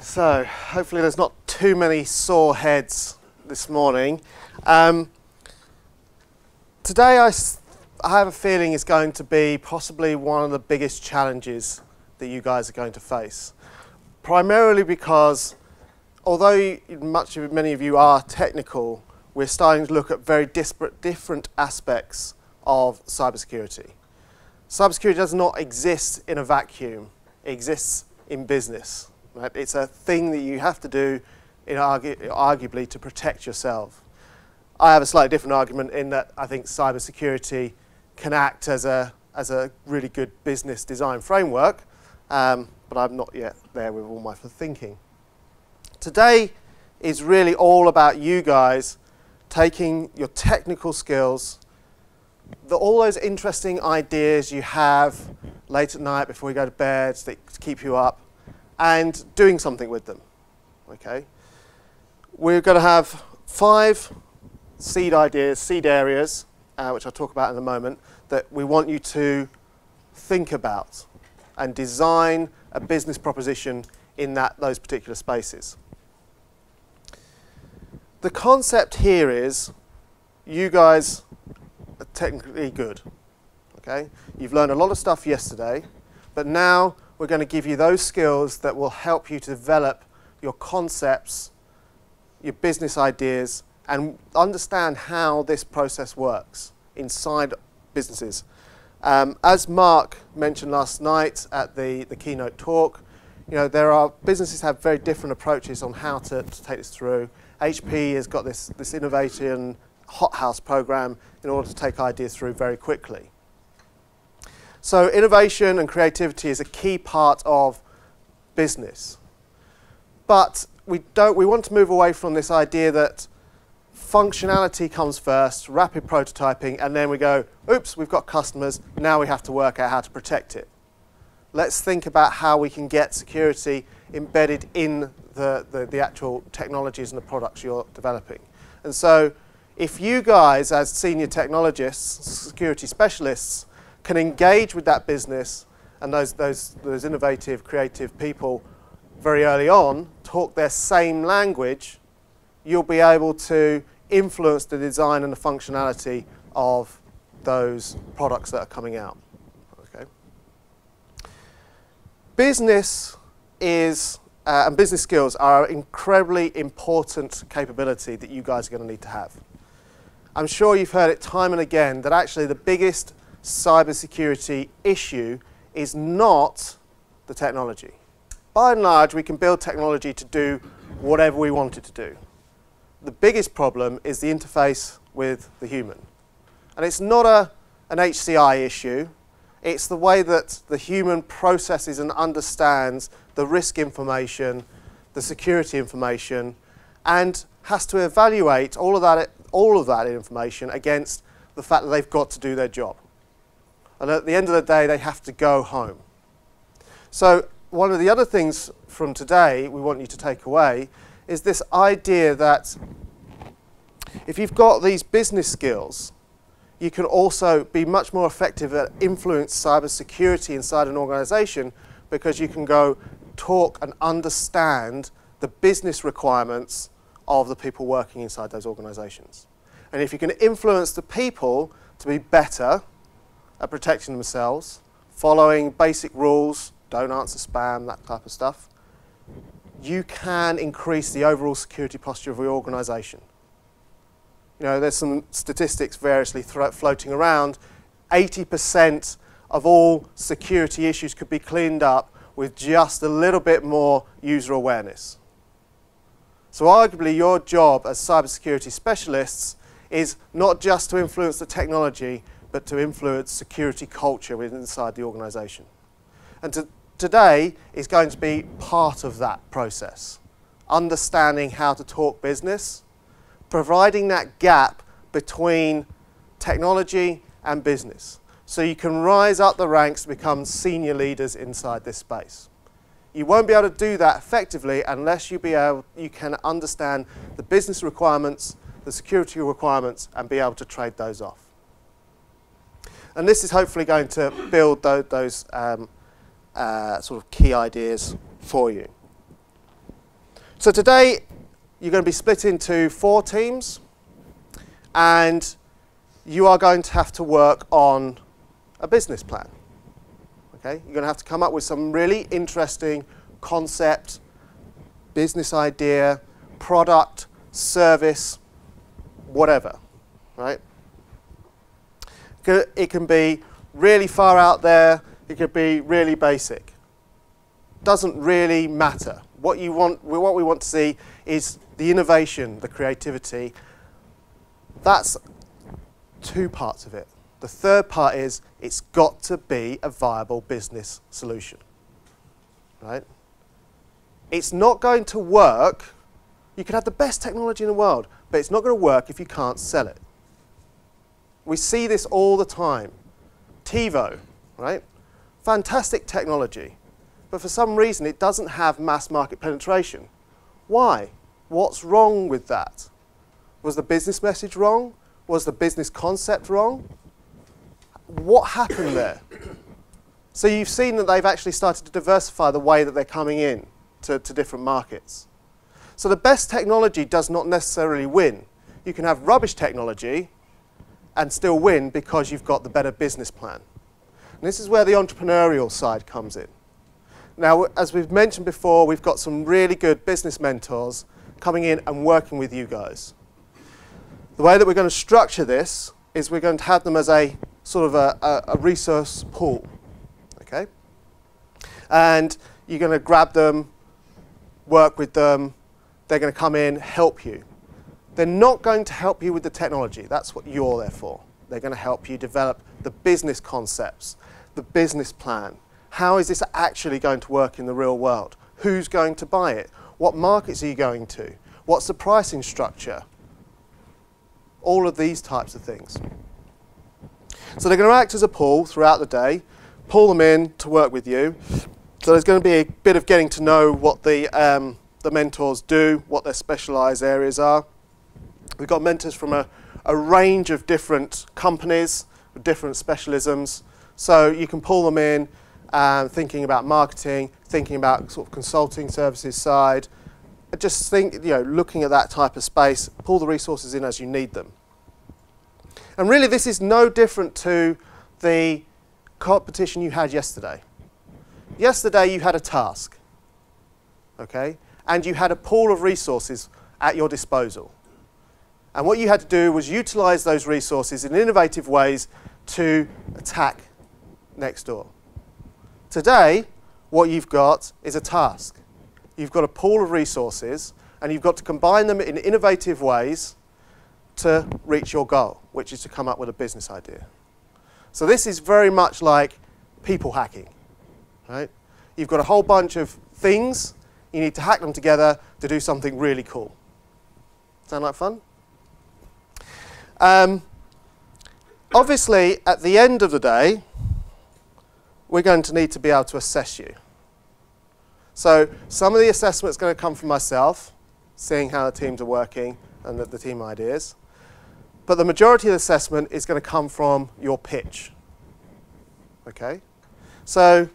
So, hopefully there's not too many sore heads this morning. Today I have a feeling is going to be possibly one of the biggest challenges that you guys are going to face. Primarily because, although many of you are technical, we're starting to look at very different aspects of cybersecurity. Cybersecurity does not exist in a vacuum. It exists in business. Right? It's a thing that you have to do, arguably, to protect yourself. I have a slightly different argument in that I think cybersecurity can act as a really good business design framework, but I'm not yet there with all my thinking. Today is really all about you guys taking your technical skills, all those interesting ideas you have late at night before you go to bed to keep you up, and doing something with them. Okay? We're going to have 5 seed ideas, seed areas, which I'll talk about in a moment, that we want you to think about and design a business proposition in those particular spaces. The concept here is you guys are technically good. Okay? You've learned a lot of stuff yesterday, but now we're going to give you those skills that will help you to develop your concepts, your business ideas, and understand how this process works inside businesses. As Mark mentioned last night at the keynote talk, businesses have very different approaches on how to take this through. HP has got this innovation hothouse program in order to take ideas through very quickly. So innovation and creativity is a key part of business. But we want to move away from this idea that functionality comes first, rapid prototyping, and then we go, oops, we've got customers, now we have to work out how to protect it. Let's think about how we can get security embedded in the actual technologies and the products you're developing. And so if you guys, as senior technologists, security specialists, can engage with that business and those innovative, creative people very early on, talk their same language, you'll be able to influence the design and the functionality of those products that are coming out. Okay. Business is, and business skills are an incredibly important capability that you guys are going to need to have. I'm sure you've heard it time and again that actually the biggest cybersecurity issue is not the technology. By and large, we can build technology to do whatever we want it to do. The biggest problem is the interface with the human. And it's not an HCI issue. It's the way that the human processes and understands the risk information, the security information, and has to evaluate all of that information against the fact that they've got to do their job. And at the end of the day, they have to go home. So one of the other things from today we want you to take away is this idea that if you've got these business skills, you can also be much more effective at influence cybersecurity inside an organization because you can go talk and understand the business requirements of the people working inside those organizations. And if you can influence the people to be better at protecting themselves, following basic rules, don't answer spam, that type of stuff, you can increase the overall security posture of your organization. There's some statistics variously floating around. 80% of all security issues could be cleaned up with just a little bit more user awareness. So arguably your job as cybersecurity specialists is not just to influence the technology, but to influence security culture inside the organization. And today is going to be part of that process. Understanding how to talk business, providing that gap between technology and business. So you can rise up the ranks to become senior leaders inside this space. You won't be able to do that effectively unless you can understand the business requirements, the security requirements, and be able to trade those off. And this is hopefully going to build those sort of key ideas for you. So today, you're going to be split into 4 teams, and you are going to have to work on a business plan. Okay? You're going to have to come up with some really interesting concept, business idea, product, service, whatever, right? It can be really far out there, it could be really basic. Doesn't really matter. What we want to see is the innovation, the creativity. That's 2 parts of it. The third part is it's got to be a viable business solution, right? It's not going to work. You can have the best technology in the world, but it's not going to work if you can't sell it. We see this all the time. TiVo, right? Fantastic technology, but for some reason it doesn't have mass market penetration. Why? What's wrong with that? Was the business message wrong? Was the business concept wrong? What happened there? So you've seen that they've actually started to diversify the way that they're coming in to different markets. So the best technology does not necessarily win. You can have rubbish technology and still win because you've got the better business plan. And this is where the entrepreneurial side comes in. Now, as we've mentioned before, we've got some really good business mentors coming in and working with you guys. The way that we're going to structure this is we're going to have them as a sort of a resource pool, okay? And you're going to grab them, work with them, they're going to come in, help you. They're not going to help you with the technology. That's what you're there for. They're going to help you develop the business concepts, the business plan. How is this actually going to work in the real world? Who's going to buy it? What markets are you going to? What's the pricing structure? All of these types of things. So they're going to act as a pool throughout the day, pull them in to work with you. So there's going to be a bit of getting to know what the mentors do, what their specialised areas are. We've got mentors from a range of different companies, with different specialisms. So you can pull them in, thinking about marketing, thinking about sort of consulting services side. Just think, looking at that type of space, pull the resources in as you need them. And really this is no different to the competition you had yesterday. Yesterday you had a task, okay? And you had a pool of resources at your disposal. And what you had to do was utilize those resources in innovative ways to attack next door. Today, what you've got is a task. You've got a pool of resources, and you've got to combine them in innovative ways to reach your goal, which is to come up with a business idea. So this is very much like people hacking, right? You've got a whole bunch of things, you need to hack them together to do something really cool. Sound like fun? Obviously, at the end of the day, we're going to need to be able to assess you. So some of the assessment's going to come from myself, seeing how the teams are working and the team ideas. But the majority of the assessment is going to come from your pitch. Okay? So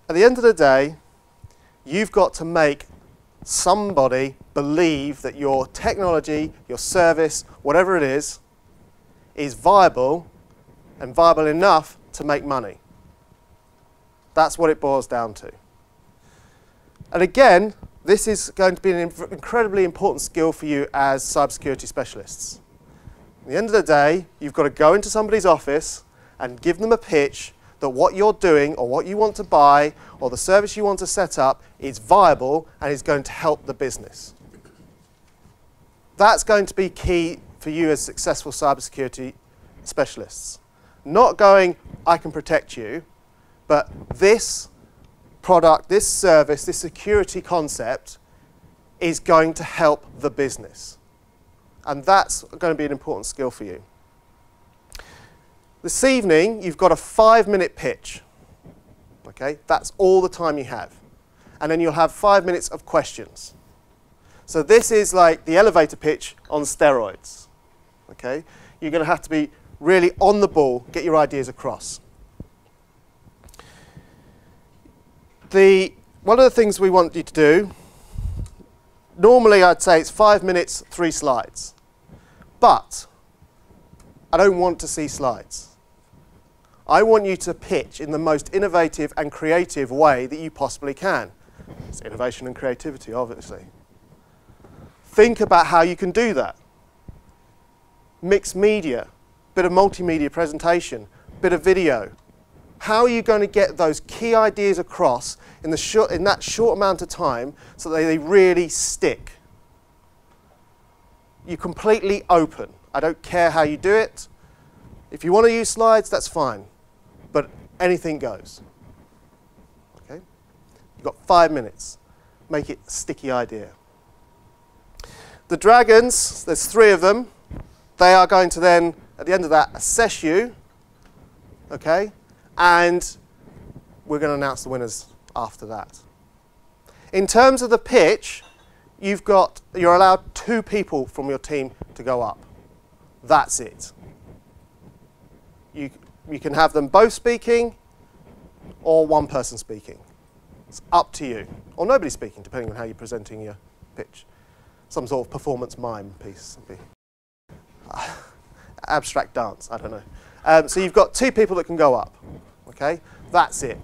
at the end of the day, you've got to make somebody believe that your technology, your service, whatever it is viable and viable enough to make money. That's what it boils down to. And again, this is going to be an incredibly important skill for you as cybersecurity specialists. At the end of the day, you've got to go into somebody's office and give them a pitch that what you're doing or what you want to buy or the service you want to set up is viable and is going to help the business. That's going to be key for you as successful cybersecurity specialists. Not going, I can protect you, but this product, this service, this security concept is going to help the business. And that's going to be an important skill for you. This evening, you've got a 5-minute pitch. Okay? That's all the time you have. And then you'll have 5 minutes of questions. So this is like the elevator pitch on steroids. Okay? You're going to have to be really on the ball, get your ideas across. One of the things we want you to do Normally I'd say it's 5 minutes, 3 slides. But I don't want to see slides. I want you to pitch in the most innovative and creative way that you possibly can. It's innovation and creativity, obviously. Think about how you can do that. Mixed media, bit of multimedia presentation, bit of video. How are you going to get those key ideas across in that short amount of time so that they really stick? You're completely open. I don't care how you do it. If you want to use slides, that's fine. But anything goes. Okay? You've got 5 minutes. Make it a sticky idea. The dragons, there's 3 of them. They are going to then, at the end of that, assess you. Okay? And we're going to announce the winners after that. In terms of the pitch, you're allowed 2 people from your team to go up. That's it. You can have them both speaking or one person speaking. It's up to you. Or nobody speaking, depending on how you're presenting your pitch. Some sort of performance mime piece. Abstract dance, I don't know. So you've got 2 people that can go up. Okay? That's it.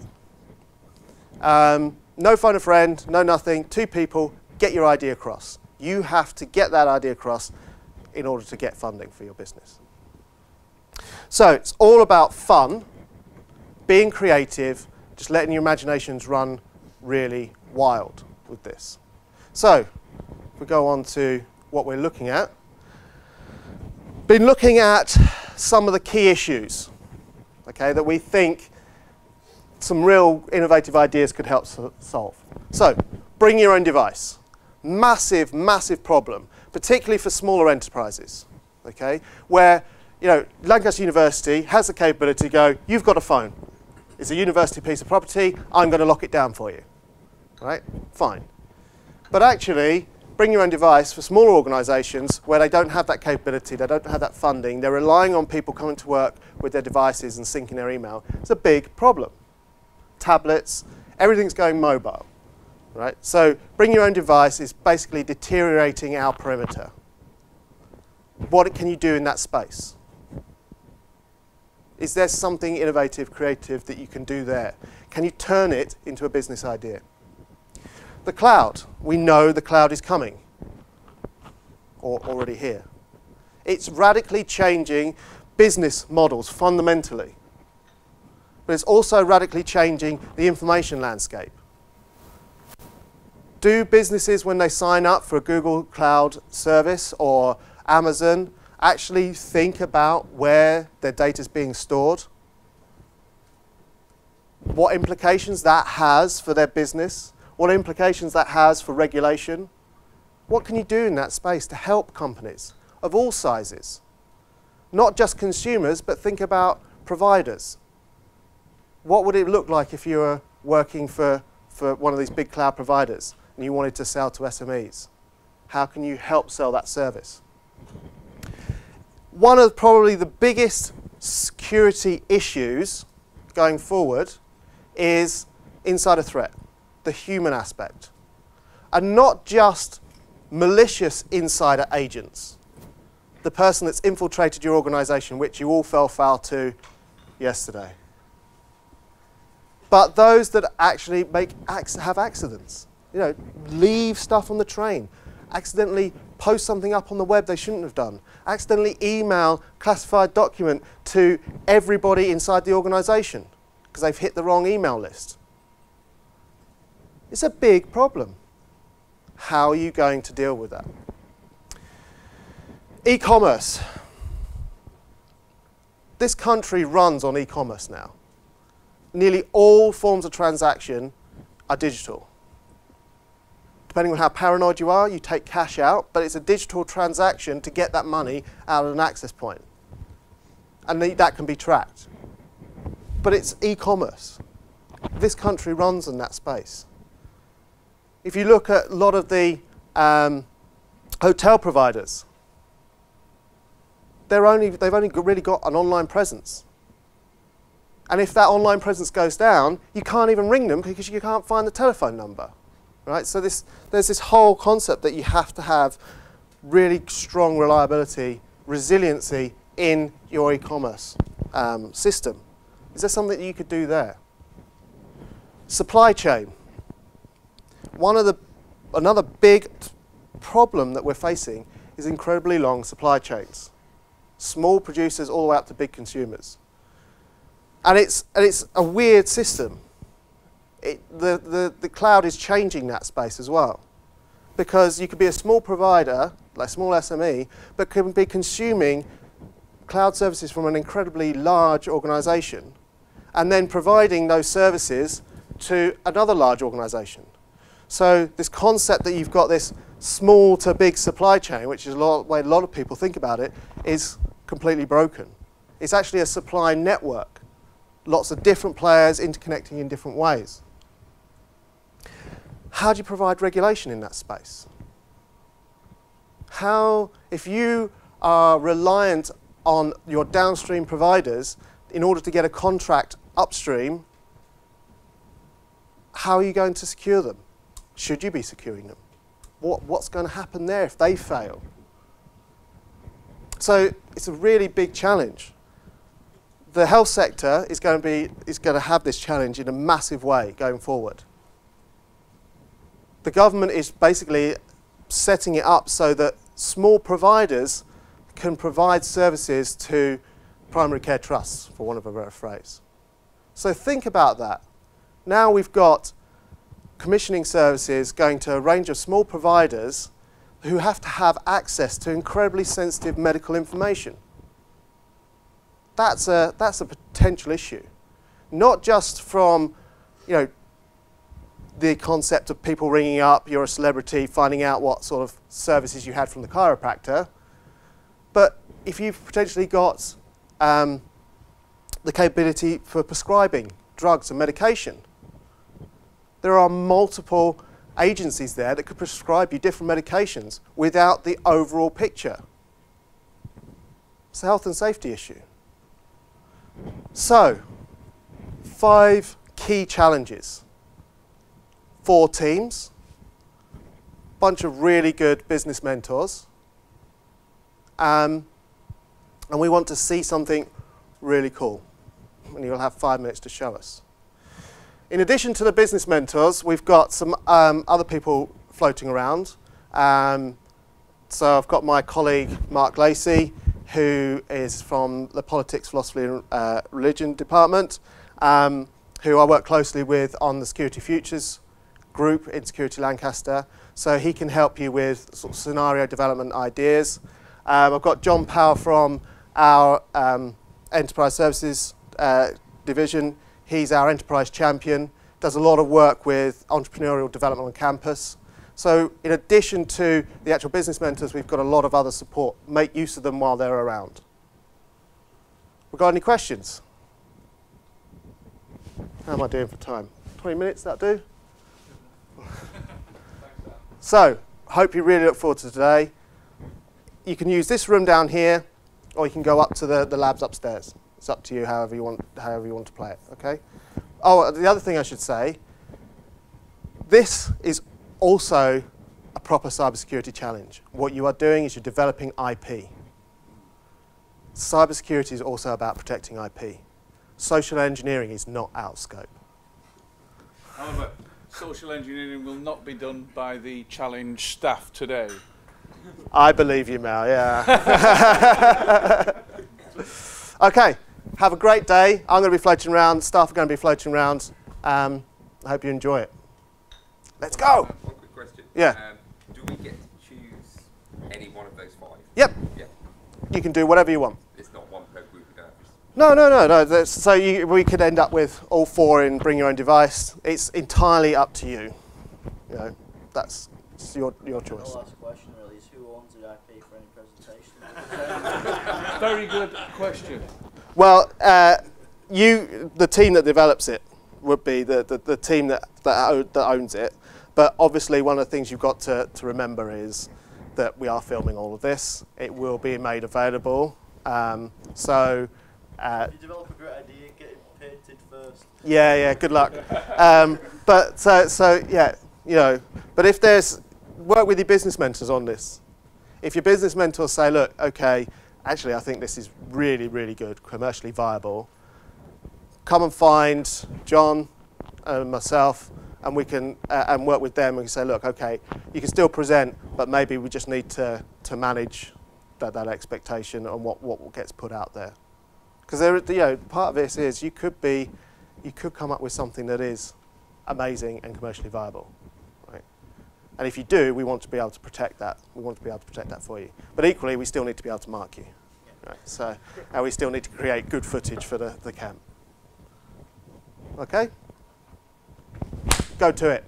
No phone a friend, no nothing, 2 people, get your idea across. You have to get that idea across in order to get funding for your business. So it's all about fun, being creative, just letting your imaginations run really wild with this. So if we go on to what we're looking at, been looking at some of the key issues, okay, that we think some real innovative ideas could help solve. So bring your own device. Massive, massive problem, particularly for smaller enterprises, okay, where Lancaster University has the capability to go, you've got a phone. It's a university piece of property. I'm going to lock it down for you. Right? Fine. But actually, bring your own device for smaller organisations where they don't have that capability, they don't have that funding, they're relying on people coming to work with their devices and syncing their email. It's a big problem. Tablets, everything's going mobile. Right? So bring your own device is basically deteriorating our perimeter. What can you do in that space? Is there something innovative, creative that you can do there? Can you turn it into a business idea? The cloud. We know the cloud is coming, or already here. It's radically changing business models fundamentally, but it's also radically changing the information landscape. Do businesses, when they sign up for a Google Cloud service or Amazon, actually think about where their data is being stored? What implications that has for their business? What implications that has for regulation? What can you do in that space to help companies of all sizes? Not just consumers, but think about providers. What would it look like if you were working for one of these big cloud providers and you wanted to sell to SMEs? How can you help sell that service? One of probably the biggest security issues going forward is insider threat, the human aspect. And not just malicious insider agents, the person that's infiltrated your organization, which you all fell foul to yesterday. But those that actually have accidents, leave stuff on the train, accidentally post something up on the web they shouldn't have done, accidentally email classified document to everybody inside the organization because they've hit the wrong email list. It's a big problem. How are you going to deal with that? E-commerce. This country runs on e-commerce now. Nearly all forms of transaction are digital. Depending on how paranoid you are, you take cash out, but it's a digital transaction to get that money out of an access point. And that can be tracked. But it's e-commerce. This country runs in that space. If you look at a lot of the hotel providers, they've only really got an online presence. And if that online presence goes down, you can't even ring them because you can't find the telephone number. right? So there's this whole concept that you have to have really strong reliability, resiliency in your e-commerce system. Is there something that you could do there? Supply chain. Another big problem that we're facing is incredibly long supply chains. Small producers all the way up to big consumers. And it's a weird system. The cloud is changing that space as well. Because you could be a small provider, like a small SME, but can be consuming cloud services from an incredibly large organization and then providing those services to another large organization. So this concept that you've got this small to big supply chain, which is the way a lot of people think about it, is completely broken. It's actually a supply network. Lots of different players interconnecting in different ways. How do you provide regulation in that space? How, if you are reliant on your downstream providers in order to get a contract upstream, how are you going to secure them? Should you be securing them? What's going to happen there if they fail? So it's a really big challenge. The health sector is going to have this challenge in a massive way going forward. The government is basically setting it up so that small providers can provide services to primary care trusts, for want of a better phrase. So think about that. Now we've got commissioning services going to a range of small providers who have to have access to incredibly sensitive medical information. That's a potential issue. Not just from, the concept of people ringing up, you're a celebrity, finding out what sort of services you had from the chiropractor, but if you've potentially got the capability for prescribing drugs and medication. There are multiple agencies there that could prescribe you different medications without the overall picture. It's a health and safety issue. So, 5 key challenges. 4 teams, bunch of really good business mentors, and we want to see something really cool, and you'll have 5 minutes to show us. In addition to the business mentors, we've got some other people floating around. So I've got my colleague Mark Lacey, who is from the Politics, Philosophy and Religion department, who I work closely with on the Security Futures group in Security Lancaster. So he can help you with sort of scenario development ideas. I've got John Power from our Enterprise Services division. He's our enterprise champion, does a lot of work with entrepreneurial development on campus. So in addition to the actual business mentors, we've got a lot of other support. Make use of them while they're around. We got any questions? How am I doing for time? 20 minutes, that do? So, hope you really look forward to today. You can use this room down here, or you can go up to the labs upstairs. It's up to you, however you want to play it. Okay. Oh, the other thing I should say. This is also a proper cybersecurity challenge. What you are doing is you're developing IP. Cybersecurity is also about protecting IP. Social engineering is not out of scope. However, social engineering will not be done by the challenge staff today. I believe you, Mel, yeah. Okay, have a great day. I'm going to be floating around, staff are going to be floating around. I hope you enjoy it. Let's go. One quick question. Yeah. Do we get to choose any one of those 5? Yep. Yeah. You can do whatever you want. It's not one per group of devs. No. So we could end up with all 4 in bring your own device. It's entirely up to you. You know, that's your choice. The last question really is who owns the IP for any presentation? Very good question. Well, the team that develops it would be the team that owns it. But obviously, one of the things you've got to remember is that we are filming all of this. It will be made available. If you develop a great idea, get it patented first. Yeah. Good luck. But so yeah, you know, but if there's, work with your business mentors on this. If your business mentors say, look, okay, actually I think this is really, really good, commercially viable, come and find John and myself, and we can and work with them. We can say, look, okay, you can still present, but maybe we just need to manage that expectation on what gets put out there. Because you know, part of this is you could come up with something that is amazing and commercially viable, right? And if you do, we want to be able to protect that. We want to be able to protect that for you. But equally, we still need to be able to mark you, right? So, and we still need to create good footage for the camp. Okay? Go to it.